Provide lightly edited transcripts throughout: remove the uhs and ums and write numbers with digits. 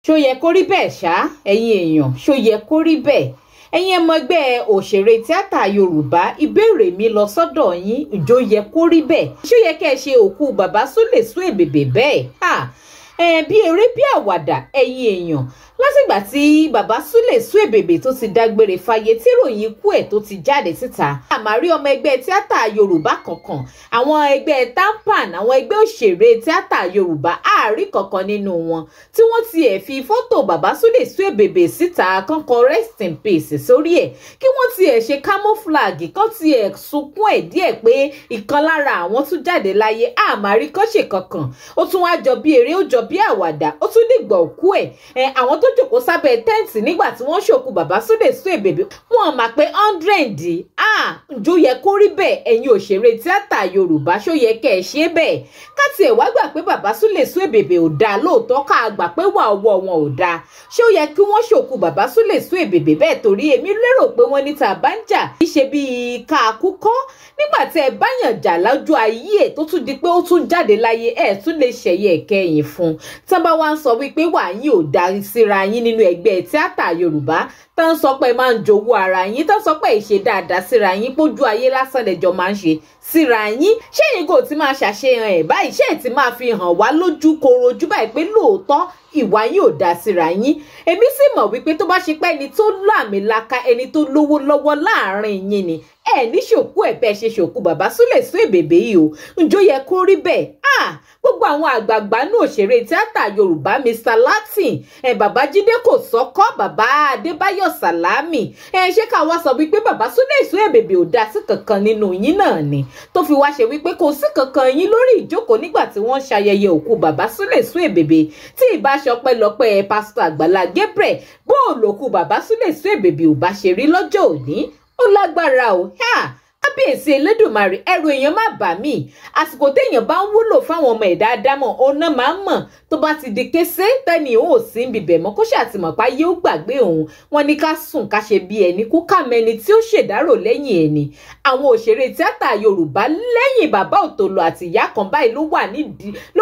ṣó yẹ kó rí bẹ́ẹ̀ ṣá ẹ̀yin èèyàn, ṣó yẹ kó rí bẹ́ẹ̀? ẹ̀yin ọmọ ẹgbẹ́ òṣèré tíátà Yorùbá, ìbéèrè mi lọ sọ́dọ̀ yín, ǹjọ́ yẹ kó rí bẹ́ẹ̀? ṣó yẹ kẹ́ ẹ ṣe òkú bàbá Súlè Suebebe bẹ́ẹ̀? Bí eré bí àwàdà ẹ̀yin èèyàn, látìgbà tí bàbá Súlè Suebebe tó ti dágbére fáyé tí ìròyìn ikú ẹ̀ tó ti jáde síta, àmàrí ọmọ ẹgbẹ́ tíátà Yorùbá kankan, àwọn ẹgbẹ́ tampan, àwọn ẹgbẹ́ òṣèré tíátà Yorùbá, àárí kankan nínú wọn tí wọ́n tiẹ̀ fi fọ́tò bàbá Súlè Suebebe síta kankan rest in peace sórí ẹ̀, kí wọ́n tiẹ̀ ṣe camouflage kan tiẹ̀ sunkún ẹ̀ díẹ̀ pé ìkan lára àwọn tún jáde láyé, àmàrí kan ṣe kankan. Ó tún wá jọ bí eré, ó jọ bí àwàdà, ó tún dìgbà òkú ẹ̀. Àwọn tó jòkó sábẹ́ tẹ́ǹtì nígbà tí wọ́n ṣòkú bàbá Súlè Suebebe, wọ́n mà pé 100. Ǹjọ́ yẹ kó rí bẹ́ẹ̀ ẹ̀yin òṣèré tíátà Yorùbá? ṣó yẹ kẹ́ ẹ ṣe bẹ́ẹ̀? ká tiẹ̀ wá gbà pé bàbá Súlè Suebebe ò dáa lóòótọ́, ká gbà pé wà ọwọ́ wọn ò dáa, ṣé ó yẹ kí wọ́n ṣòkú bàbá Súlè Suebebe bẹ́ẹ̀? Torí èmi lérò pé wọ́n ní tá a bá ń jà kì í ṣe bíi ká kú kọ́. nígbà tí ẹ bá yàn jà lọ́jọ́ ayé ẹ̀ tó tún di pé ó tún jáde láyé, ẹ̀ tún lè ṣẹ̀yẹ ẹ̀kẹyìn fún un. tán bá wá ń sọ wípé wà yín ò darí síra yín nínú ẹgbẹ́ tíátà Yorùbá, tán sọ pé máa ń jowó ara yín, tán sọ pé ìṣe dáadáa síra yín, pójú ayé lásán lẹjọ máa ń ṣe síra yín, ṣé yín kò ti máa ṣàṣeyàn ẹ̀ báyìí? ṣé ẹ̀ ti máa fi hàn wá lójú korojú báyìí pé lóòótọ́ ìwà yín ò dá síra yín? èmi sì mọ̀ wípé tó bá ṣe pé ẹni tó láàmìlaka, ẹni tó lówó lọ́wọ́ láàrin yín ni, ẹ ní ṣòkú ẹ̀ bẹ́ẹ̀ ṣe ṣòkú bàbá Súlè Suebebe yìí o. ǹjọ́ yẹ kó rí bẹ́ẹ̀? gbogbo àwọn àgbààgbà ní òṣèré tíátà Yorùbá, Mr Latin, bàbá Jídé Kòsọ́kọ́, bàbá Adébáyọ̀ Sàlámì, ṣé ká wá sọ wípé bàbá Súlè Suebebe ò dá sí kankan nínú yín náà ni, tó fi wá ṣe wípé kò sí kankan yín lórí ìjókòó nígbà tí wọ́n ṣayẹyẹ òkú bàbá Súlè Suebebe, tí ìbáṣọpẹ́lọpẹ́ pásítọ̀ Àgbàlá Gabriel bóòlù òkú bàbá Súlè Suebebe ò bá ṣe rí lọ́jọ́ òní. ó lágbára o. kábíyèsí Elédùmarè, ẹrù èèyàn má bà mí. àsìkò téèyàn bá ń wúlò fáwọn ọmọ ẹ̀dá ádámọ̀, ọ̀nà máa ń mọ̀ tó bá ti di kése tẹ́ni òun ò sí ń bibẹ̀ mọ́, kó ṣàtìmọ̀ pa yóò gbàgbé òun. wọ́n ní ká sùn ká ṣe bí ẹni kú, ká mẹni tí ó ṣèdárò lẹ́yìn ẹni. àwọn òṣèré tíátà Yorùbá lẹ́yìn bàbá Òtòlò àti ìyá kan báyìí ló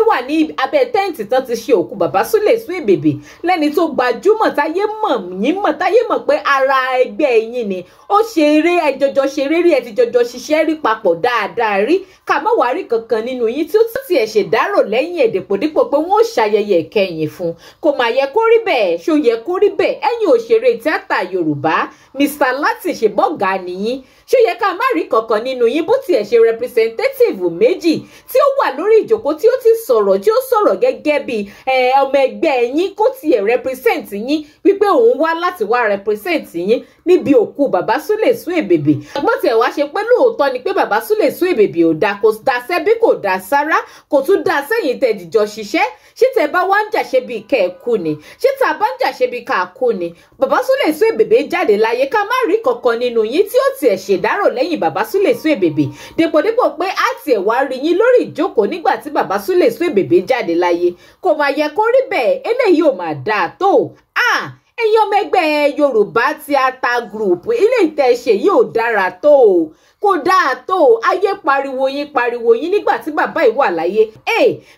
wà ní abẹ́ tẹ́ǹtì tán ti ṣe òkú bàbá Súlè Suebebe, lẹ́ni tó gbajúmọ̀ táyé mọ̀ yín mọ̀, táyé mọ̀ pé ara ẹgbẹ́ yín ni. ó ṣeré, ẹjọjọ ṣeré rí, ẹ ti jọjọ ṣiṣẹ́ rí papọ̀ dáadáa rí, ká má wá rí kankan nínú yín tí ó tiẹ̀ ṣèdárò lẹ́yìn ẹ̀ dèpòdípò pé wọ́n ó ṣayẹyẹ ìkẹyìn fún. kò mà yẹ kó rí bẹ́ẹ̀. ṣó yẹ kó rí bẹ́ẹ̀ ẹ̀yin òṣèré tíátà Yorùbá? Mr Latin ṣe bọ́gà nìyí, ṣó yẹ ká má rí kankan nínú yín bó tiẹ̀ ṣe representative méjì tí ó wà lórí ìjókòó tí ó ti sọ̀rọ̀, tí ó sọ̀rọ̀ gẹ́gẹ́ bí ọmọ ẹgbẹ́ yín, kó tiẹ̀ represent yín wípé òun wá láti wá represent yín níbi òkú bàbá Súlè Suebebe. ọgbọ́n tiẹ̀ wá ṣe pé lóòótọ́ ni pé bàbá Súlè Suebebe ò dáa, kò dáa sẹ́bí, kò dáa sára, kò tún dáa sẹ́yìn tẹ́ dìjọ ṣiṣẹ́. ṣé tẹ́ bá wá ń jà ṣe bí kẹ́ ẹ kú ni? ṣé tá a bá ń jà ṣe bí ká kú ni? bàbá Súlè Suebebe jáde láyé, ká má rí kankan nínú yín tí ó tiẹ̀ ṣèdárò lẹ́yìn bàbá Súlè Suebebe, dèpòdípò pé á tiẹ̀ wá rí yín lórí ìjókòó nígbà tí bàbá Súlè Suebebe jáde láyé. kò mà yẹ kó rí bẹ́ẹ̀, eléyìí ò mà dáa tó. ẹ̀yin ọmọ ẹgbẹ́ Yorùbá Theatre Group, ilé ìtẹ̀ṣe yìí ò dára tó, kò dáa tó. ayé pariwo yín nígbà tí bàbá yìí wà láyé.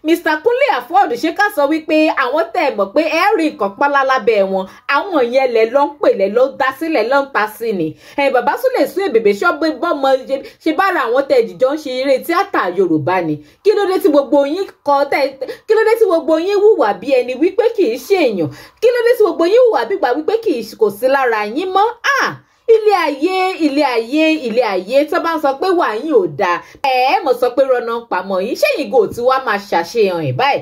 Mr Kúnlé Afọ́ọ̀dù, ṣé ká sọ wípé àwọn tẹ́ ẹ mọ̀ pé ẹ rí nǹkan pálá lábẹ́ wọn, àwọn yẹn lẹ ló ń pè, lẹ ló dá sílẹ̀, ló ń ta sí ni. bàbá Súlè Suebebe ṣọ́gbé bọ́mọ ṣe bára àwọn tẹ́ ìjìjọ ń ṣe eré tíátà Yorùbá ni. kí ló dé tí gbogbo yín hùwà bí ẹni wípé kì í ṣe èèyàn? kí ló dé tí gbogbo yín hùwà bí gbà wípé kò sí lára yín mọ́? ilé ayé tó bá ń sọ pé wà yín ò dáa, mọ̀ sọ pé rọ́nà ń pamọ́ yín. ṣé yìí gò tí wàá máa ṣàṣeyàn ẹ̀ báyìí?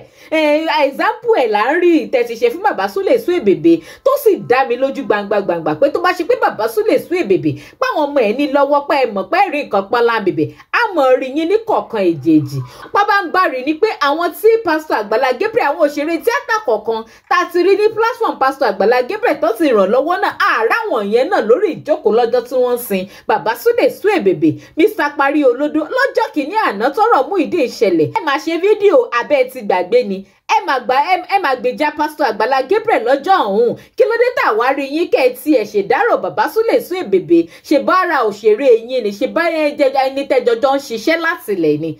example ẹ̀ là ń rí ìtẹ̀sí ṣe fún bàbá Súlè Suebebe, tó sì dá mi lójú gbangba pé tó bá ṣe pé bàbá Súlè Suebebe páwọn ọmọ ẹ̀ ní lọ́wọ́ pé ẹ mọ̀ pé rí nǹkan pọ́n lábẹ̀bẹ̀, á mọ̀ rí yín ní kọ̀ọ̀kan èjèèjì. pábá ń bá rí ni pé àwọn tí pásítọ̀ Àgbàlá Gabriel, àwọn òṣèré tíátà kọ̀ọ̀kan tá a ti rí ní platform pásítọ̀ Àgbàlá Gabriel tó ti ràn lọ́wọ́ náà, àárá wọn yẹn náà lórí ìjókòó lọ́jọ́ tí wọ́n sin bàbá Súlè Suebebe. Mr Parí Olódó lọ́jọ́ kìíní àná tọ́rọ̀ Muyideen ìṣẹ̀lẹ̀, ẹ máa ṣe fídíò abẹ́ ti gbàgbé ni. ẹ má gbèjà pásítọ̀ Àgbàlá Gabriel lọ́jọ́ ọ̀hún. Kí ló dé tá wá rí yín kẹ́ tí ẹ ṣèdárò bàbá Súlè Suebebe? ṣe bá ara òṣèré yín ni, ṣe bá ẹni tẹ́jọjọ ń ṣiṣẹ́ látilẹ̀ ni.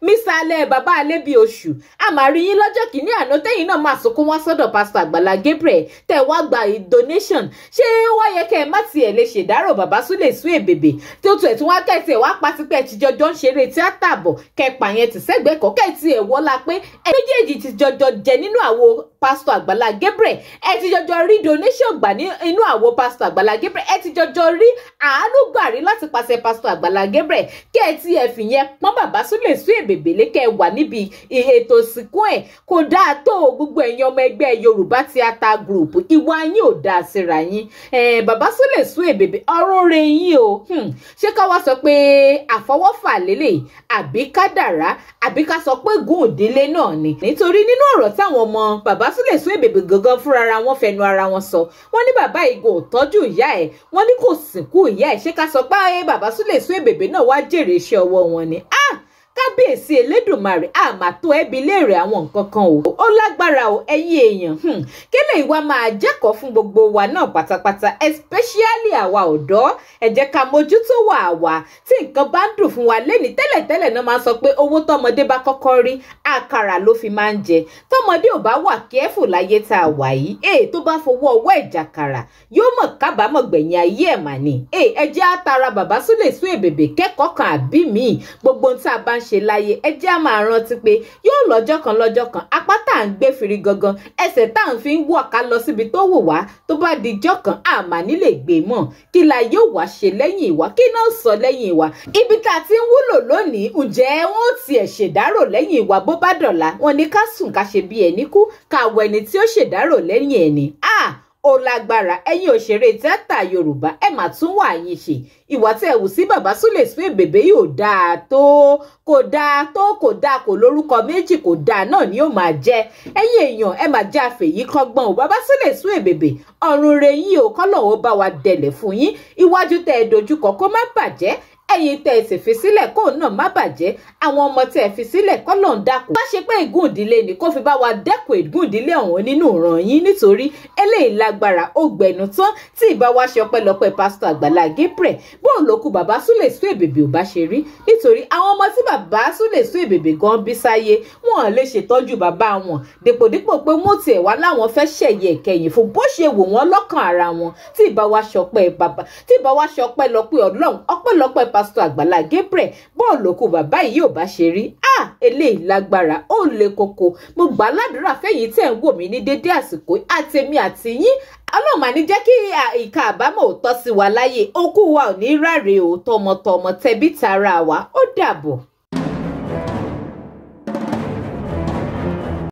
Mr. Alẹ́ bàbá Alẹ́ bí oṣù. A máa rí yín lọ́jọ́ kìíní àná tẹ́yìn náà máa sunkún wá sọ́dọ̀ pásítọ̀ Àgbàlá Gabriel tẹ́ wá gba donation. Ṣé ó wá yẹ kẹ́ ẹ má tiẹ̀ lè ṣèdárò bàbá Súlè Suebebe tí ó tún ẹ̀ tún wá kẹ́tì ẹ̀ wá pátipẹ́ ti jọjọ́ ń ṣeré tíátà bọ̀ kẹ́pà yẹn ti sẹ́gbẹ̀ẹ́ kọ́ kẹ́tì ẹ̀ wọ́lá pé méjèèjì ti jọjọ jẹ nínú àwo pásítọ̀ Àgbàlá Gabriel. Ẹ ti jọjọ rí donation gbà nínú àwo pásítọ̀ Àgbàlá Gabriel. Ẹ ti jọjọ rí àánú gbà rí láti pàṣẹ pásítọ̀ Àgbàlá Gabriel. Kẹ́ẹ̀tì ẹ̀ fìyẹn pọ́n bàbá Súlè Suebebe lékẹ́ wà níbi ètò ìsìnkú ẹ̀. Kò dáa tó gbogbo ẹ̀yin ọmọ ẹgbẹ́ Yorùbá Theatre Group. Ìwà yín ò dáa síra yín. Bàbá Súlè Suebebe ọ̀rọ̀ rẹ̀ yín o. Ṣé ká wá sọ pé àfọwọ́fà lélẹ̀ àbí kádàrá àbí ká sọ pé gùn òdílé náà ni? Nítorí nínú ọ̀rọ̀ táwọn ọmọ bàbá Súlè Suebebe gangan fúnra wọn fẹnu ara wọn sọ, wọ́n ní bàbá ìgò tọ́jú ìyá ẹ̀, wọ́n ní kò sìnkú ìyá ẹ̀. Ṣé ká sọ pé bàbá Súlè Suebebe náà wá jèrè iṣẹ́ ọwọ́ wọn ni? Kábíyèsí Elédùmarè àmà tó ẹbí léèrè àwọn nǹkan kan o. Ó lágbára o ẹ̀yin èèyàn. Kélé ìwà máa jẹ́kọ̀ọ́ fún gbogbo wa náà pátápátá, especially àwa ọ̀dọ́. Ẹ jẹ́ ká mójútó wà tí nǹkan bá ń dùn fún wa lẹ́ni tẹ́lẹ̀tẹ́lẹ̀ náà máa sọ pé owó tọmọdé bá kọ́kọ́ rí àkàrà ló fi máa ń jẹ. Tọmọdé ò bá wà kẹ́fù láyé tá a wà yìí, tó bá fowó ọwọ́ ìjàkàrà yóò mọ̀ kábàámọ̀ gbẹ̀yìn ayé ẹ̀ mà ní. Ẹ jẹ́ àtàrà bàbá Súlè Suebebe kẹ́kọ̀ọ́ kan àbí míì. Gbogbo ohun tá a bá ń ṣe láyé ẹ jẹ́ á máa rántí pé yóò lọ́jọ́ kan apá tá à ń gbé firi gangan, ẹsẹ̀ tá à ń fi ń wọ̀ ká lọ síbi tó wù wá, tó bá di ijọ́ kan àmà nílé gbé mọ́. Kí la yóò wá ṣe lẹ́yìn ìwà? Kí náà sọ lẹ́yìn ìwà? Ibi tá a ti ń wúlò lónìí, ǹjẹ́ wọ́n tiẹ̀ ṣèdárò lẹ́yìn ìwà bó bá dọ̀la? Wọ́n ní ká sùn ká ṣe bí ẹni kú, ká wọ ẹni tí ó ṣèdárò lẹ́yìn ẹni. Ó lágbára ẹ̀yin òṣèré tíátà Yorùbá, ẹ mà tún wà yín ṣe. Ìwà tẹ́ wù sí bàbá Súlè Suebebe yóò dáa tó, kò dáa kò lórúkọ méjì, kò dáa náà ni ó máa jẹ́. Ẹ̀yin èèyàn ẹ máa já fèyí kọ́gbọ́n o. Bàbá Súlè Suebebe ọ̀run rẹ̀ yín o, kọ́lọ́wọ́ bá wa dẹ̀lẹ̀ fún yín. Iwájú tẹ́ ẹ dojúkọ kó má bàjẹ́, ẹ̀yin tẹ́ ẹ sì fi sílẹ̀ kó náà má bàjẹ́. Àwọn ọmọ tẹ́ ẹ fi sílẹ̀ kọ́ lọ́n dákun. Bá ṣe pé ìgún ìdílé ni kó fi bá wa dẹ́kun ìgún ìdílé ọ̀hún nínú ìran yín, nítorí eléyìí lágbára ó gbẹnu tán. Tí ìbá wa ṣe ọpẹ́lọpẹ́ pásítọ̀ Àgbàlá Gabriel, bóun ló kù bàbá Súlè Suebebe ò bá ṣe rí. Nítorí àwọn ọmọ tí bàbá Súlè Suebebe gan bí sáyé, wọn lè ṣètọ́jú bàbá wọn dèpòdípò pé wọ́n tiẹ̀ wá láwọn fẹ́ ṣẹ̀yẹ ìkẹyìn fún bó ṣe wò wọ́n lọ́kàn ara wọn. Tí ìbá wa ṣọpẹ́ bàbá, tí ìbá wa ṣọpẹ́ lọpẹ́ Ọlọ́run, ọpẹ́lọpẹ́ pásítọ̀ Àgbàlá Gabriel, bóun ló kù bàbá yìí ò bá ṣe rí. Eléyìí lágbára ó le koko. Mo gbà ládùúrà fẹ́yìn tẹ́ ń wò mí ní dédé àsìkò àtèmi àti yín. Ọlọ́run mà ní jẹ́ kí ìka àbámọ̀ ò tọ́ sí wa láyé. Okú wa ò ní ráre o, tọmọtọmọ tẹbí tará wa. Ó dàbọ̀.